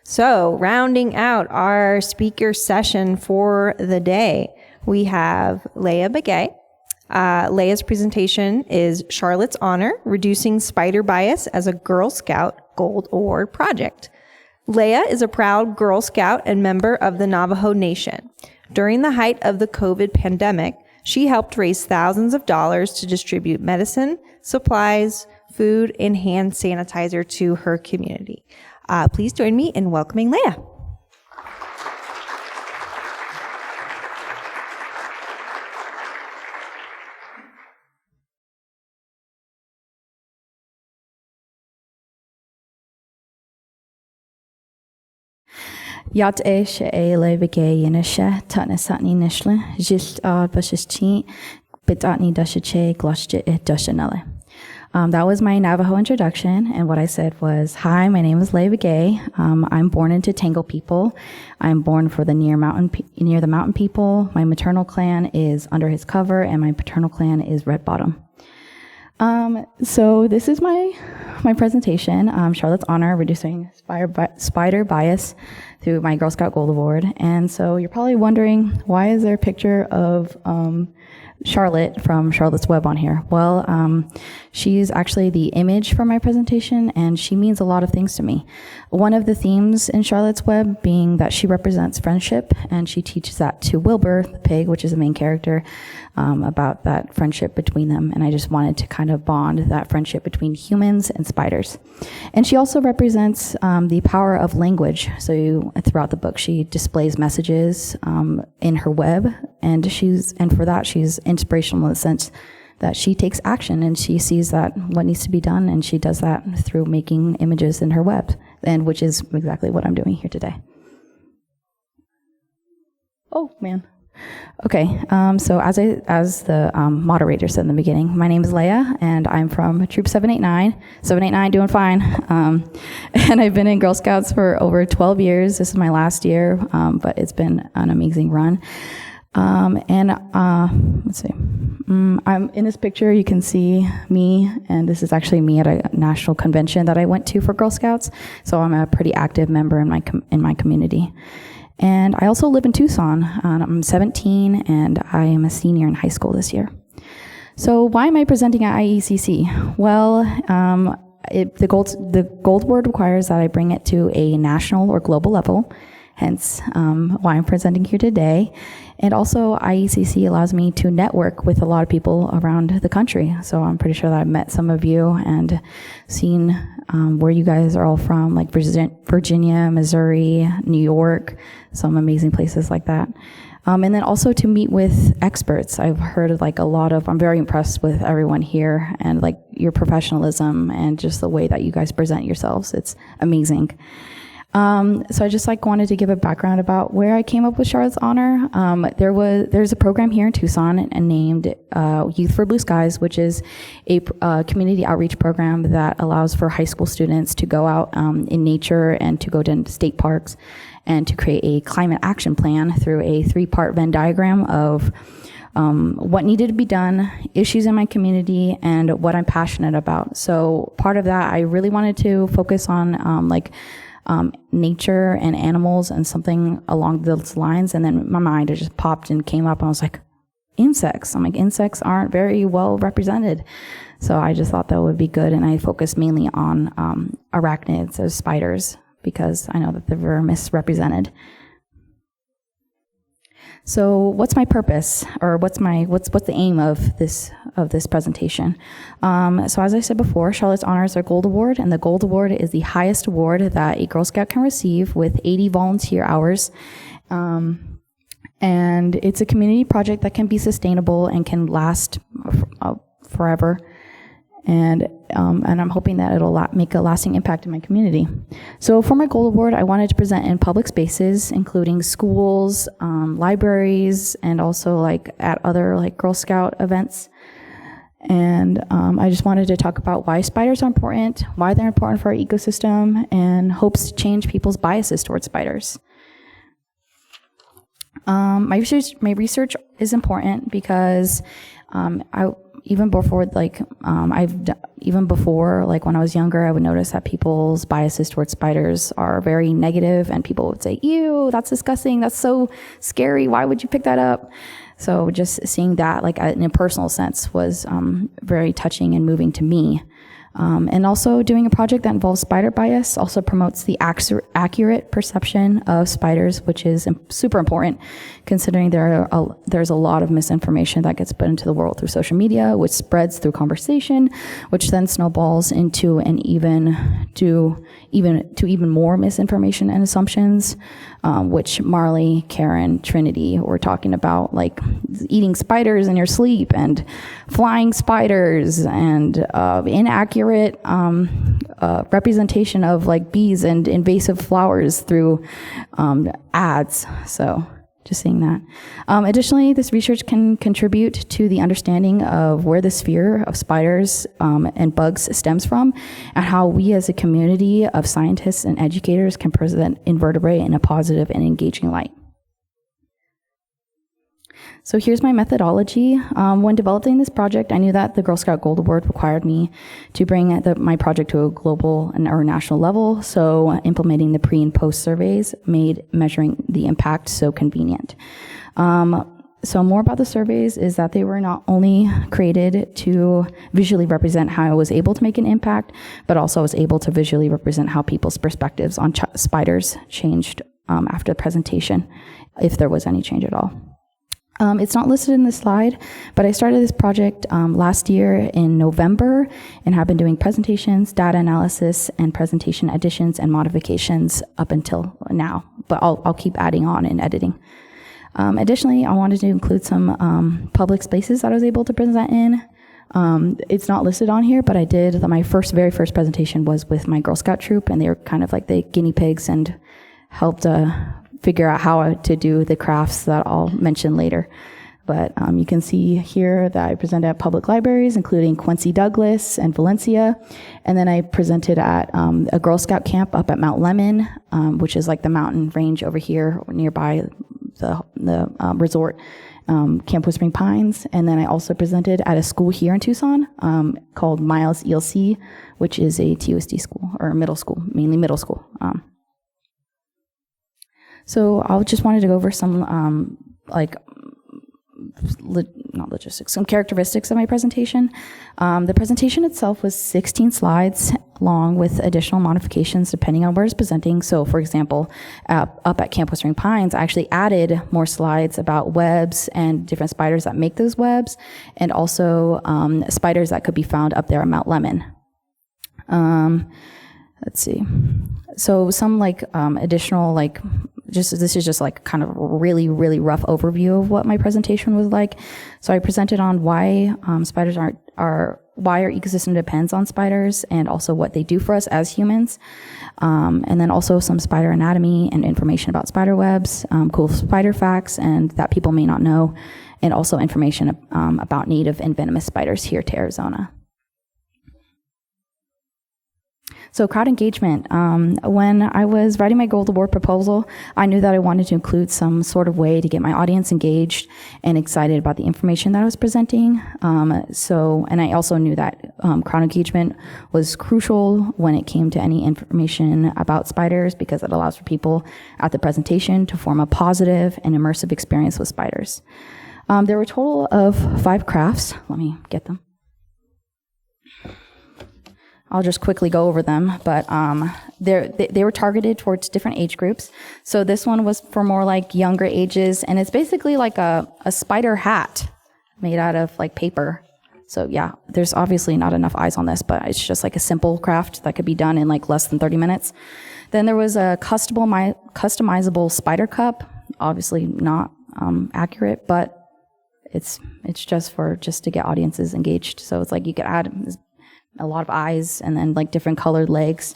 So, rounding out our speaker session for the day, we have Leia Begay. Leia's presentation is Charlotte's Honor, Reducing Spider Bias as a Girl Scout Gold Award Project. Leia is a proud Girl Scout and member of the Navajo Nation. During the height of the COVID pandemic, she helped raise thousands of dollars to distribute medicine, supplies, food, and hand sanitizer to her community. Please join me in welcoming Leia. Yat she Leia Begay yenisha tatna satni nishle just bashishti bitatni dashache glashje dashanale. That was my Navajo introduction, and what I said was, hi, my name is Leia Begay. I'm born into Tangle people. I'm born for the near the mountain people. My maternal clan is Under His Cover, and my paternal clan is Red Bottom. So this is my presentation, Charlotte's Honor, Reducing Spider Bias through my Girl Scout Gold Award. And so you're probably wondering, why is there a picture of Charlotte from Charlotte's Web on here? Well, she's actually the image for my presentation, and she means a lot of things to me. One of the themes in Charlotte's Web being that she represents friendship, and she teaches that to Wilbur, the pig, which is the main character, about that friendship between them. And I just wanted to kind of bond that friendship between humans and spiders. And she also represents the power of language. So throughout the book, she displays messages in her web, and for that she's inspirational in the sense that she takes action and she sees that what needs to be done, and she does that through making images in her web, and which is exactly what I'm doing here today. Oh man. Okay, so as the moderator said in the beginning, my name is Leia, and I'm from Troop 789. 789, doing fine. And I've been in Girl Scouts for over 12 years. This is my last year, but it's been an amazing run. Let's see. I'm in this picture. You can see me, and this is actually me at a national convention that I went to for Girl Scouts. So I'm a pretty active member in my community. And I also live in Tucson. I'm 17, and I am a senior in high school this year. So why am I presenting at IECC? Well, the Gold Award requires that I bring it to a national or global level, hence why I'm presenting here today. And also, IECC allows me to network with a lot of people around the country. So I'm pretty sure that I've met some of you and seen where you guys are all from, like Virginia, Missouri, New York, some amazing places like that. And then also to meet with experts. I've heard I'm very impressed with everyone here and like your professionalism and just the way that you guys present yourselves. It's amazing. So I just wanted to give a background about where I came up with Charlotte's Honor. There's a program here in Tucson and named Youth for Blue Skies, which is a community outreach program that allows for high school students to go out in nature and to go to state parks and to create a climate action plan through a 3-part Venn diagram of what needed to be done, issues in my community, and what I'm passionate about. So part of that, I really wanted to focus on nature and animals and something along those lines. And then my mind just popped and came up, and I was like, insects. I'm like, insects aren't very well represented. So I just thought that would be good. And I focused mainly on arachnids, or spiders, because I know that they're very misrepresented. So what's my purpose, or what's the aim of this presentation? So as I said before, Charlotte's Honor is our Gold Award, and the Gold Award is the highest award that a Girl Scout can receive with 80 volunteer hours. And it's a community project that can be sustainable and can last forever. And I'm hoping that it'll make a lasting impact in my community. So for my Gold Award, I wanted to present in public spaces, including schools, libraries, and also at other Girl Scout events. And I just wanted to talk about why spiders are important, why they're important for our ecosystem, and hopes to change people's biases towards spiders. My research is important because even before, like, even before, like, when I was younger, I would notice that people's biases towards spiders are very negative, and people would say, ew, that's disgusting, that's so scary, why would you pick that up? So just seeing that, like, in a personal sense was very touching and moving to me. And also doing a project that involves spider bias also promotes the accurate perception of spiders, which is super important considering there's a lot of misinformation that gets put into the world through social media, which spreads through conversation, which then snowballs into even more misinformation and assumptions, which Marley, Karen, Trinity were talking about, like eating spiders in your sleep and flying spiders and inaccurate representation of like bees and invasive flowers through ads. So just seeing that. Additionally, this research can contribute to the understanding of where this fear of spiders and bugs stems from, and how we as a community of scientists and educators can present invertebrate in a positive and engaging light. So here's my methodology. When developing this project, I knew that the Girl Scout Gold Award required me to bring my project to a global or national level, so implementing the pre and post surveys made measuring the impact so convenient. So more about the surveys is that they were not only created to visually represent how I was able to make an impact, but also was able to visually represent how people's perspectives on spiders changed after the presentation, if there was any change at all. It's not listed in this slide, but I started this project last year in November and have been doing presentations, data analysis, and presentation additions and modifications up until now, but I'll keep adding on and editing. Additionally, I wanted to include some public spaces that I was able to present in. It's not listed on here, but I did, my very first presentation was with my Girl Scout troop, and they were kind of like the guinea pigs and helped figure out how to do the crafts that I'll mention later. But you can see here that I presented at public libraries, including Quincy Douglas and Valencia. And then I presented at a Girl Scout camp up at Mount Lemmon, which is like the mountain range over here nearby the resort, Camp Whispering Pines. And then I also presented at a school here in Tucson called Miles ELC, which is a TUSD school, or middle school, mainly middle school. So I just wanted to go over some, not logistics, some characteristics of my presentation. The presentation itself was 16 slides long with additional modifications depending on where it's presenting. So for example, up at Camp Whispering Pines, I actually added more slides about webs and different spiders that make those webs, and also spiders that could be found up there at Mount Lemmon. Let's see. So some additional this is just like kind of a really, really rough overview of what my presentation was like. So I presented on why spiders why our ecosystem depends on spiders, and also what they do for us as humans. And then also some spider anatomy and information about spider webs, cool spider facts and that people may not know, and also information about native and venomous spiders here to Arizona. So crowd engagement. When I was writing my Gold Award proposal, I knew that I wanted to include some sort of way to get my audience engaged and excited about the information that I was presenting. And I also knew that crowd engagement was crucial when it came to any information about spiders, because it allows for people at the presentation to form a positive and immersive experience with spiders. There were a total of 5 crafts. Let me get them. I'll just quickly go over them, but they were targeted towards different age groups. So this one was for more like younger ages, and it's basically like a spider hat made out of like paper. So yeah, there's obviously not enough eyes on this, but it's just like a simple craft that could be done in like less than 30 minutes. Then there was a customizable spider cup, obviously not accurate, but it's just to get audiences engaged. So it's like you could add a lot of eyes and then like different colored legs.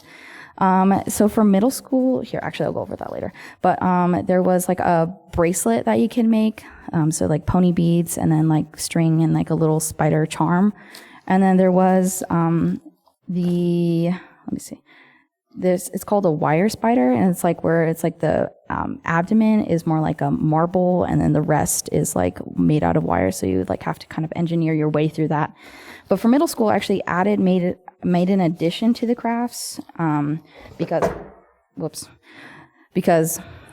So for middle school, here, actually I'll go over that later, but there was like a bracelet that you can make, so like pony beads and then like string and like a little spider charm. And then there was let me see, it's called a wire spider, and it's like where it's like the abdomen is more like a marble, and then the rest is like made out of wire. So you would like have to kind of engineer your way through that. But for middle school, I actually made an addition to the crafts because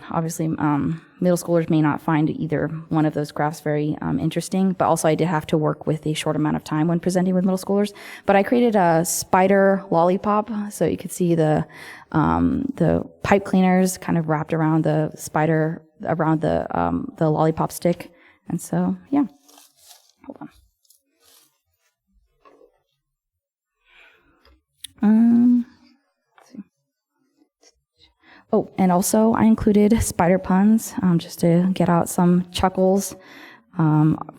obviously middle schoolers may not find either one of those crafts very interesting, but also I did have to work with a short amount of time when presenting with middle schoolers. But I created a spider lollipop, so you could see the pipe cleaners kind of wrapped around the spider, around the lollipop stick. And so, yeah. Hold on. Let's see. Oh, and also I included spider puns, just to get out some chuckles.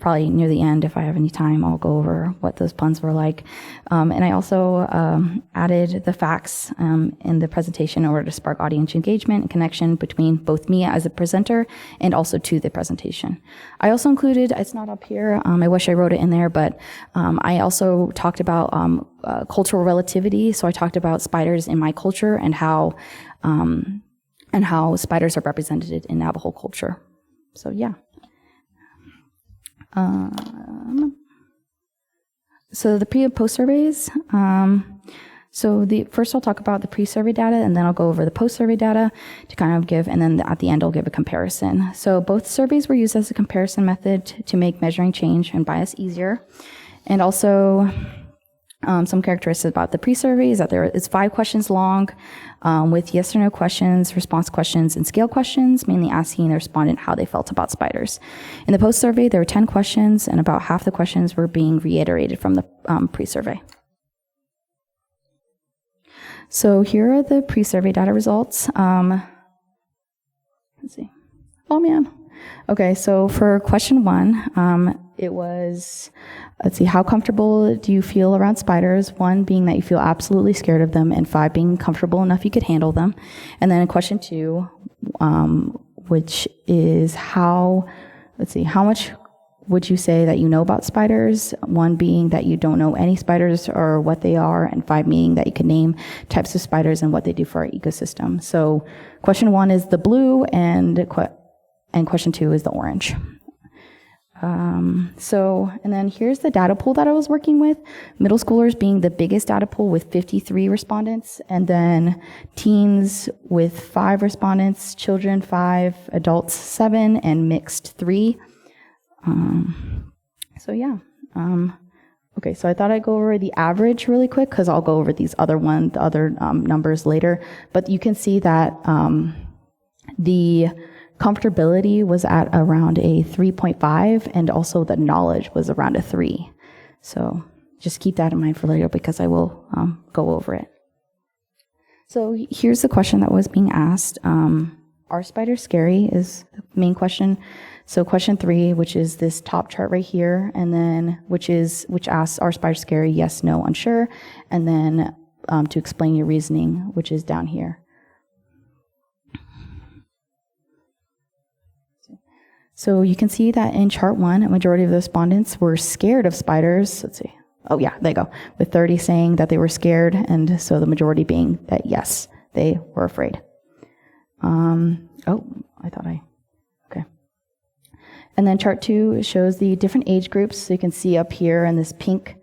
Probably near the end, if I have any time, I'll go over what those puns were like. And I also added the facts in the presentation in order to spark audience engagement and connection between both me as a presenter and also to the presentation. I also included, it's not up here, I wish I wrote it in there, but I also talked about cultural relativity. So I talked about spiders in my culture and how spiders are represented in Navajo culture. So yeah. So the pre and post surveys. First I'll talk about the pre-survey data, and then I'll go over the post-survey data to kind of give, and then at the end I'll give a comparison. So both surveys were used as a comparison method to make measuring change and bias easier. And also some characteristics about the pre-survey is that it's 5 questions long with yes or no questions, response questions, and scale questions, mainly asking the respondent how they felt about spiders. In the post-survey, there were 10 questions, and about half the questions were being reiterated from the pre-survey. So here are the pre-survey data results. Let's see. Oh, man. Okay, so for question 1, it was, let's see, how comfortable do you feel around spiders? 1 being that you feel absolutely scared of them, and 5 being comfortable enough you could handle them. And then in question 2, which is how much would you say that you know about spiders? 1 being that you don't know any spiders or what they are, and 5 meaning that you can name types of spiders and what they do for our ecosystem. So question 1 is the blue, and question 2 is the orange. And then here's the data pool that I was working with. Middle schoolers being the biggest data pool with 53 respondents, and then teens with 5 respondents, children 5, adults 7, and mixed 3. Okay, so I thought I'd go over the average really quick, because I'll go over these other numbers later. But you can see that the comfortability was at around a 3.5, and also the knowledge was around a 3. So just keep that in mind for later, because I will go over it. So here's the question that was being asked. Are spiders scary is the main question. So question 3, which is this top chart right here, and then which asks, are spiders scary? Yes, no, unsure. And then to explain your reasoning, which is down here. So you can see that in chart 1, a majority of the respondents were scared of spiders. Let's see. Oh yeah, there you go. With 30 saying that they were scared, and so the majority being that yes, they were afraid. Okay. And then chart 2 shows the different age groups. So you can see up here in this pink,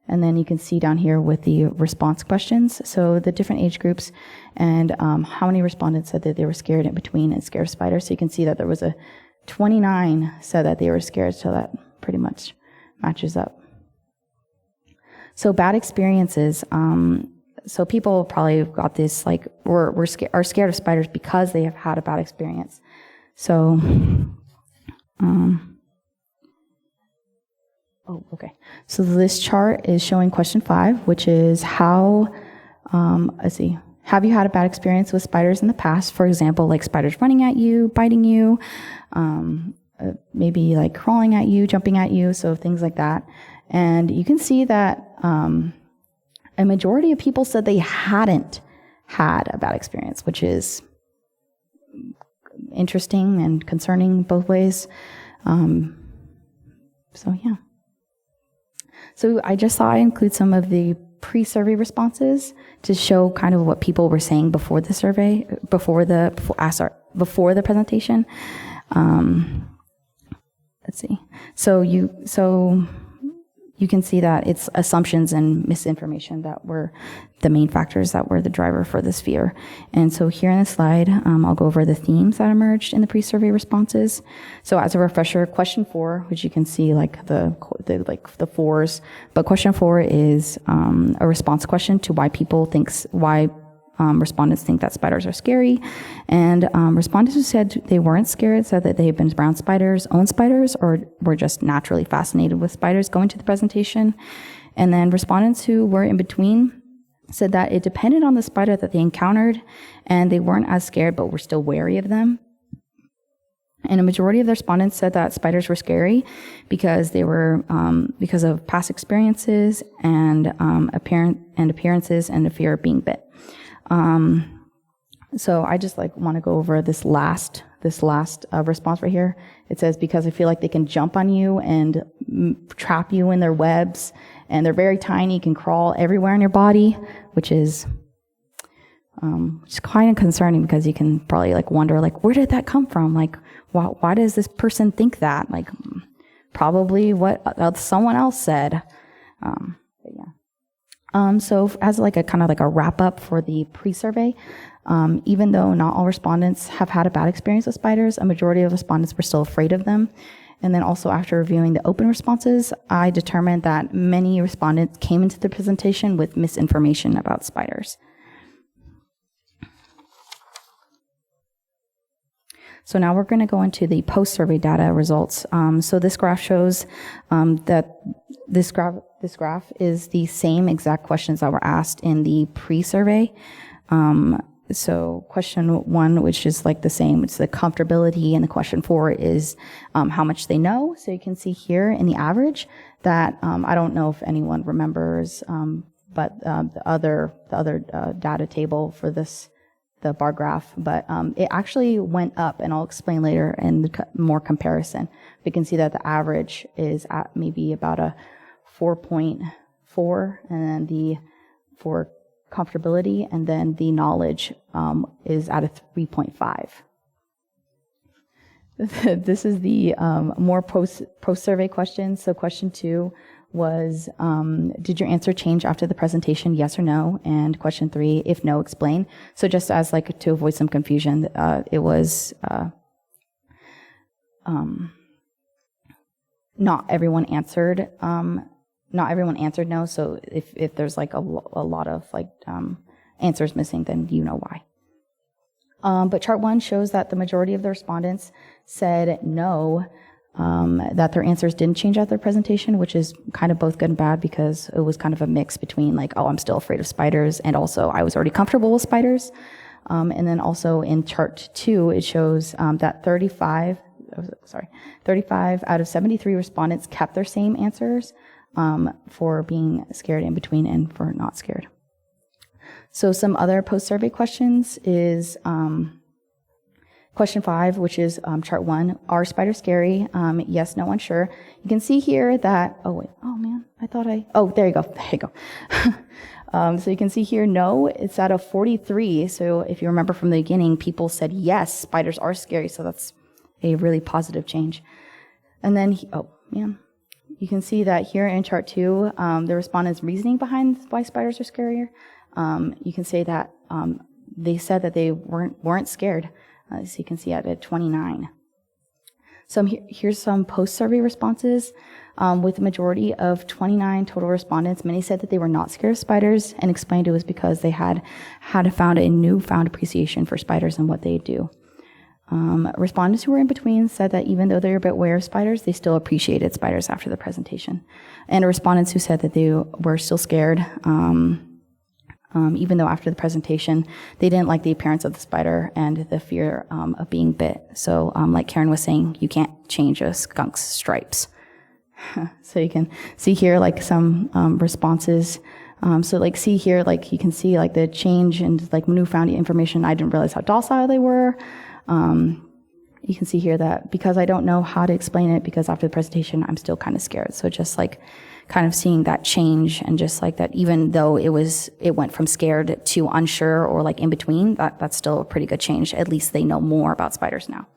and then you can see down here with the response questions. So the different age groups, and how many respondents said that they were scared in between and scared of spiders. So you can see that there was 29 said that they were scared, so that pretty much matches up. So bad experiences. So people probably got this, like, are scared of spiders because they have had a bad experience. So, So this chart is showing question 5, which is how, have you had a bad experience with spiders in the past? For example, like spiders running at you, biting you, maybe like crawling at you, jumping at you, so things like that. And you can see that a majority of people said they hadn't had a bad experience, which is interesting and concerning both ways. So I just thought I'd include some of the pre-survey responses to show kind of what people were saying before the survey, before the presentation. Let's see. So you can see that it's assumptions and misinformation that were the main factors that were the driver for this fear. And so here in the slide, I'll go over the themes that emerged in the pre-survey responses. So as a refresher, question 4, which you can see like the fours, but question 4 is a response question to why respondents think that spiders are scary. And respondents who said they weren't scared said that they had been around spiders, owned spiders, or were just naturally fascinated with spiders going to the presentation. And then respondents who were in between said that it depended on the spider that they encountered, and they weren't as scared but were still wary of them. And a majority of the respondents said that spiders were scary because they were because of past experiences and appearances and the fear of being bit. So I just want to go over this last response right here. It says, because I feel like they can jump on you and trap you in their webs, and they're very tiny, can crawl everywhere in your body, which is kind of concerning, because you can probably wonder where did that come from? Why does this person think that? Probably what someone else said. But yeah. So as a kind of a wrap up for the pre-survey, even though not all respondents have had a bad experience with spiders, a majority of respondents were still afraid of them. And then also after reviewing the open responses, I determined that many respondents came into the presentation with misinformation about spiders. So now we're going to go into the post-survey data results. So this graph shows that this graph is the same exact questions that were asked in the pre-survey. So question 1, which is the same, it's the comfortability, and the question 4 is how much they know. So you can see here in the average that I don't know if anyone remembers, but the other data table for the bar graph, but it actually went up, and I'll explain later in the more comparison. We can see that the average is at maybe about a 4.4, and then for comfortability, and then the knowledge is at a 3.5. This is the more post-survey questions. So question 2 was, did your answer change after the presentation, yes or no? And question 3, if no, explain. So just as to avoid some confusion, it was not everyone answered. Not everyone answered no. So if there's a lot of answers missing, then you know why. But chart 1 shows that the majority of the respondents said no, that their answers didn't change after their presentation, which is kind of both good and bad, because it was kind of a mix between I'm still afraid of spiders, and also I was already comfortable with spiders. And then also in chart 2, it shows that 35 out of 73 respondents kept their same answers for being scared in between and for not scared. So some other post-survey questions is question 5, which is chart 1. Are spiders scary? Yes, no, unsure. You can see here that, there you go. So you can see here, no, it's at a 43. So if you remember from the beginning, people said, yes, spiders are scary. So that's a really positive change. And then, you can see that here in chart 2, the respondents' reasoning behind why spiders are scarier. You can say that they said that they weren't scared. So you can see at 29. So here's some post-survey responses. With the majority of 29 total respondents, many said that they were not scared of spiders, and explained it was because they had found a newfound appreciation for spiders and what they do. Respondents who were in between said that even though they were a bit aware of spiders, they still appreciated spiders after the presentation. And respondents who said that they were still scared, even though after the presentation, they didn't like the appearance of the spider and the fear of being bit. So like Karen was saying, you can't change a skunk's stripes. So you can see here some responses. So see here, you can see the change and newfound information. I didn't realize how docile they were. You can see here that because I don't know how to explain it, because after the presentation, I'm still kind of scared. So just kind of seeing that change, and just like that, even though it went from scared to unsure or like in between, that's still a pretty good change. At least they know more about spiders now.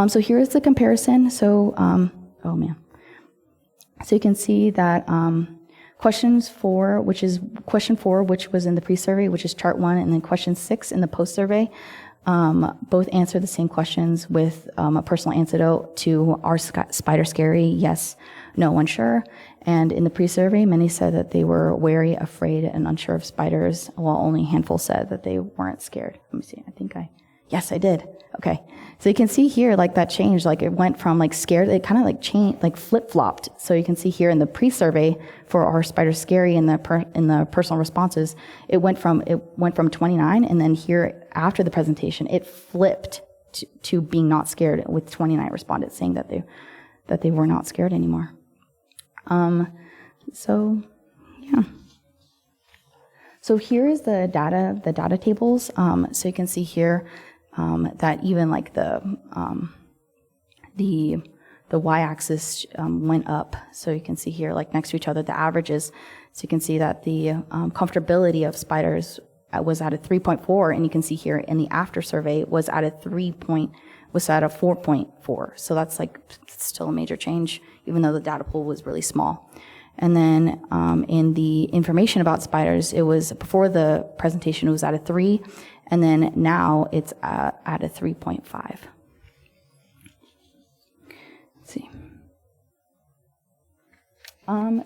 So here is the comparison. So, oh man. So you can see that question 4, which was in the pre-survey, which is chart 1, and then question 6 in the post-survey, both answer the same questions with a personal antidote to, are spider scary? Yes, no, unsure. And in the pre-survey, many said that they were wary, afraid, and unsure of spiders, while only a handful said that they weren't scared. Let me see, yes, I did. Okay. So you can see here, like that change, like it went from like scared, it kind of like changed, like flip-flopped. So you can see here in the pre-survey for our spider scary in the personal responses, it went from 29, and then here after the presentation, it flipped to being not scared, with 29 respondents saying that they were not scared anymore. So yeah. So here is the data tables. So you can see here that even like the y-axis went up. So you can see here, like next to each other, the averages. So you can see that the comfortability of spiders was at a 3.4, and you can see here in the after survey was at a 4.4. So that's like still a major change, even though the data pool was really small. And then in the information about spiders, it was before the presentation, it was at a 3, and then now it's at a 3.5. Let's see.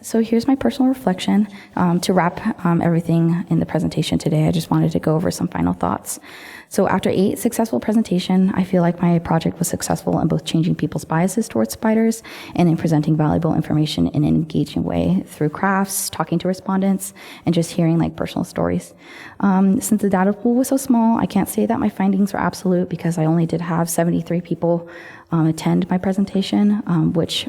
So here's my personal reflection. To wrap everything in the presentation today, I just wanted to go over some final thoughts. So after 8 successful presentations, I feel like my project was successful in both changing people's biases towards spiders and in presenting valuable information in an engaging way through crafts, talking to respondents, and just hearing like personal stories. Since the data pool was so small, I can't say that my findings were absolute, because I only did have 73 people attend my presentation, which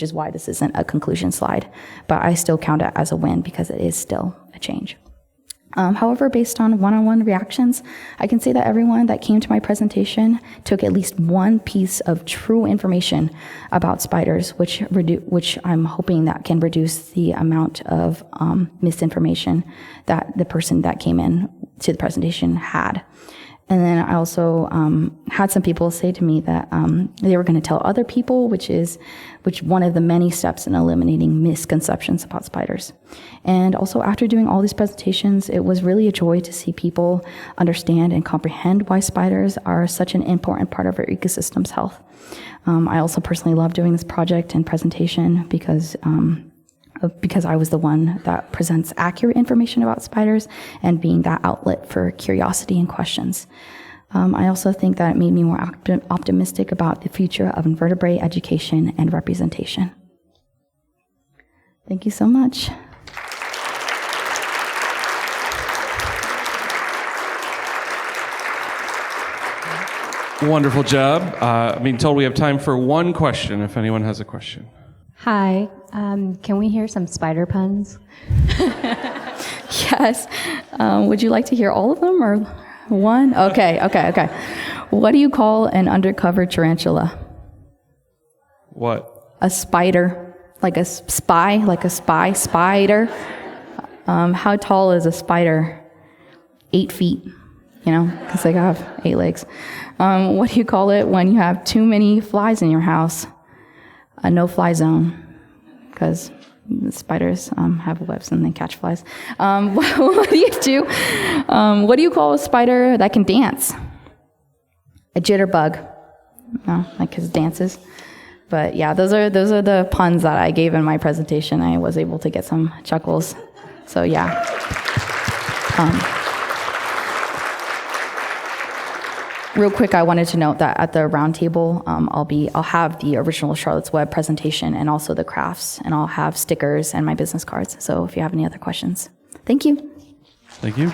is why this isn't a conclusion slide, but I still count it as a win because it is still a change. However, based on one-on-one reactions, I can say that everyone that came to my presentation took at least one piece of true information about spiders, which I'm hoping that can reduce the amount of misinformation that the person that came in to the presentation had. And then I also had some people say to me that they were going to tell other people, which one of the many steps in eliminating misconceptions about spiders. And also, after doing all these presentations, it was really a joy to see people understand and comprehend why spiders are such an important part of our ecosystem's health. I also personally love doing this project and presentation because I was the one that presents accurate information about spiders and being that outlet for curiosity and questions. I also think that it made me more optimistic about the future of invertebrate education and representation. Thank you so much. Wonderful job. I'm being told we have time for one question, if anyone has a question. Hi, can we hear some spider puns? Yes. Would you like to hear all of them or one? Okay. What do you call an undercover tarantula? What? A spider. Like a spy, spider. How tall is a spider? 8 feet, because they have 8 legs. What do you call it when you have too many flies in your house? A no-fly zone, because spiders have webs and they catch flies. What do you do? What do you call a spider that can dance? A jitterbug. No, like his dances. But yeah, those are the puns that I gave in my presentation. I was able to get some chuckles. So yeah. Real quick, I wanted to note that at the roundtable, I'll have the original Charlotte's Web presentation and also the crafts, and I'll have stickers and my business cards. So if you have any other questions, thank you. Thank you.